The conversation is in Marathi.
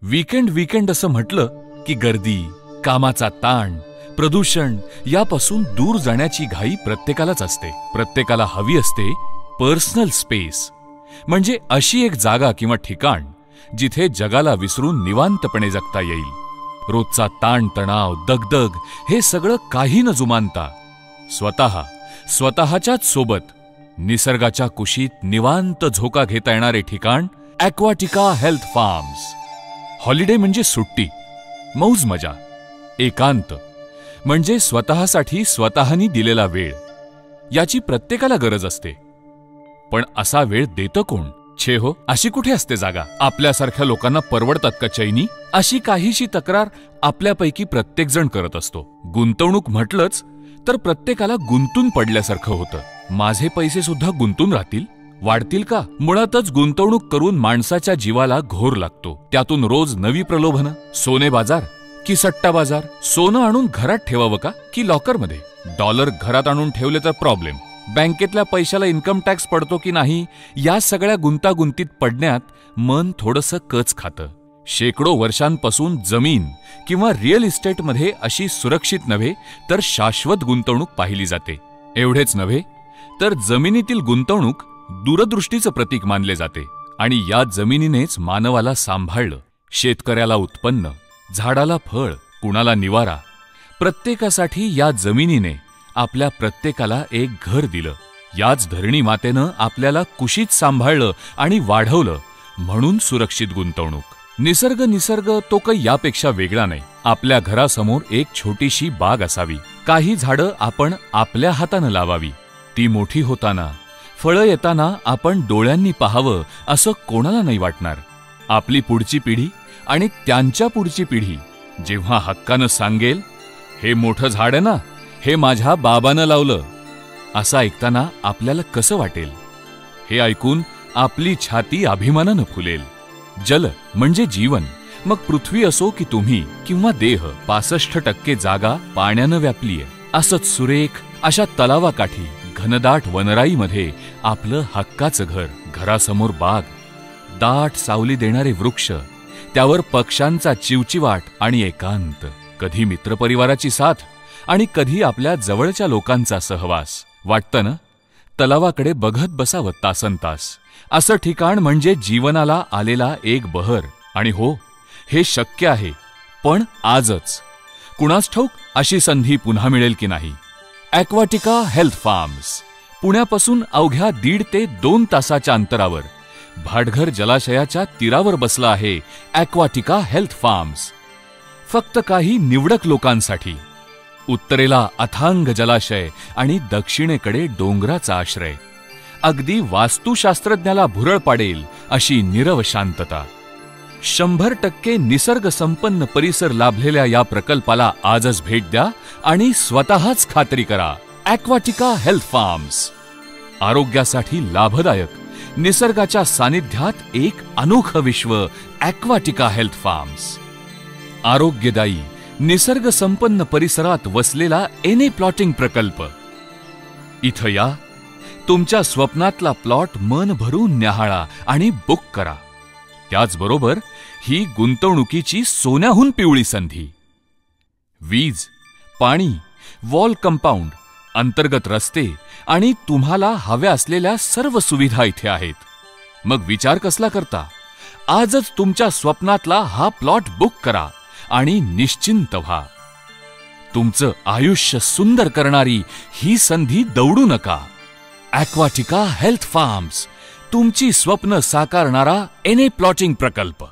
वीकेंड असं म्हटलं की गर्दी, कामाचा ताण, प्रदूषण यापासून दूर जाण्याची घाई प्रत्येकालाच असते. प्रत्येकाला हवी असते पर्सनल स्पेस, म्हणजे अशी एक जागा किंवा ठिकाण जिथे जगाला विसरून निवांतपणे जगता येईल. रोजचा ताण तणाव, दगदग हे सगळं काही न जुमानता स्वतःच्याच सोबत निसर्गाच्या कुशीत निवांत झोका घेता येणारे ठिकाण ॲक्वाटिका हेल्थ फार्म्स. हॉलिडे म्हणजे सुट्टी, मौज मजा, एकांत म्हणजे स्वतःसाठी स्वतःनी दिलेला वेळ. याची प्रत्येकाला गरज असते, पण असा वेळ देतं कोण? छे हो, अशी कुठे असते जागा? आपल्यासारख्या लोकांना परवडतात का चैनी? अशी काहीशी तक्रार आपल्यापैकी प्रत्येकजण करत असतो. गुंतवणूक म्हटलंच तर प्रत्येकाला गुंतून पडल्यासारखं होतं. माझे पैसे सुद्धा गुंतून राहतील, वाढतील का? मुळातच गुंतवणूक करून माणसाच्या जीवाला घोर लागतो. त्यातून रोज नवी प्रलोभनं. सोने बाजार की सट्टा बाजार? सोनं आणून घरात ठेवावं का की लॉकरमध्ये? डॉलर घरात आणून ठेवले तर प्रॉब्लेम. बँकेतल्या पैशाला इन्कम टॅक्स पडतो की नाही, या सगळ्या गुंतागुंतीत पडण्यात मन थोडंसं कच खातं. शेकडो वर्षांपासून जमीन किंवा रिअल इस्टेटमध्ये अशी सुरक्षित नव्हे तर शाश्वत गुंतवणूक पाहिली जाते. एवढेच नव्हे तर जमिनीतील गुंतवणूक दूरदृष्टीचं प्रतीक मानले जाते. आणि या जमिनीनेच मानवाला सांभाळलं. शेतकऱ्याला उत्पन्न, झाडाला फळ, कुणाला निवारा. प्रत्येकासाठी या जमिनीने आपल्या प्रत्येकाला एक घर दिलं. याच धरणी मातेनं आपल्याला कुशीत सांभाळलं आणि वाढवलं, म्हणून सुरक्षित गुंतवणूक. निसर्ग तो काही यापेक्षा वेगळा नाही. आपल्या घरासमोर एक छोटीशी बाग असावी. काही झाडं आपण आपल्या हातानं लावावी. ती मोठी होताना, फळं येताना आपण डोळ्यांनी पाहावं असं कोणाला नाही वाटणार. आपली पुढची पिढी आणि त्यांच्या पुढची पिढी जेव्हा हक्कानं सांगेल, हे मोठं झाड आहे ना, हे माझ्या बाबानं लावलं, असं ऐकताना आपल्याला कसं वाटेल? हे ऐकून आपली छाती अभिमानानं फुलेल. जल म्हणजे जीवन. मग पृथ्वी असो की तुम्ही किंवा देह, 65% जागा पाण्यानं व्यापलीय. असंच सुरेख अशा तलावाकाठी घनदाट वनराईमध्ये आपलं हक्काचं घर. घरासमोर बाग, दाट सावली देणारे वृक्ष, त्यावर पक्ष्यांचा चिवचिवाट आणि एकांत. कधी मित्रपरिवाराची साथ आणि कधी आपल्या जवळच्या लोकांचा सहवास. वाटतं ना, तलावाकडे बघत बसावं तासनतास. असं ठिकाण म्हणजे जीवनाला आलेला एक बहर. आणि हो, हे शक्य आहे, पण आजच. कुणास ठाऊक अशी संधी पुन्हा मिळेल की नाही. ॲक्वाटिका हेल्थ फार्म्स पुण्यापासून अवघ्या 1.5 ते 2 तासाच्या अंतरावर भाटघर जलाशयाच्या तीरावर बसला आहे ॲक्वाटिका हेल्थ फार्म्स. फक्त काही निवडक लोकांसाठी. उत्तरेला अथांग जलाशय आणि दक्षिणेकडे डोंगराचा आश्रय. अगदी वास्तुशास्त्रज्ञाला भुरळ पाडेल अशी नीरव शांतता. 100% निसर्ग संपन्न परिसर लाभलेल्या या प्रकल्पाला आजच भेट द्या आणि स्वतःच खात्री करा. ॲक्वाटिका हेल्थ फार्म्स. आरोग्यासाठी लाभदायक, निसर्गाच्या सानिध्यात एक अनोखं विश्व. ॲक्वाटिका हेल्थ फार्म्स. आरोग्यदायी, निसर्ग संपन्न परिसरात वसलेला एने प्लॉटिंग प्रकल्प. इथं या, तुमच्या स्वप्नातला प्लॉट मन भरून न्याहाळा आणि बुक करा. त्याचबरोबर ही गुंतवणुकीची सोन्याहून पिवळी संधी. वीज, पाणी, वॉल कंपाऊंड, अंतर्गत रस्ते आणि तुम्हाला हव्या असलेल्या सर्व सुविधा इथे आहेत. मग विचार कसला करता? आजच तुमच्या स्वप्नातला हा प्लॉट बुक करा आणि निश्चिंत व्हा. तुमचं आयुष्य सुंदर करणारी ही संधी दवडू नका. ॲक्वाटिका हेल्थ फार्म्स, तुमची स्वप्न साकारणारा एने प्लॉटिंग प्रकल्प.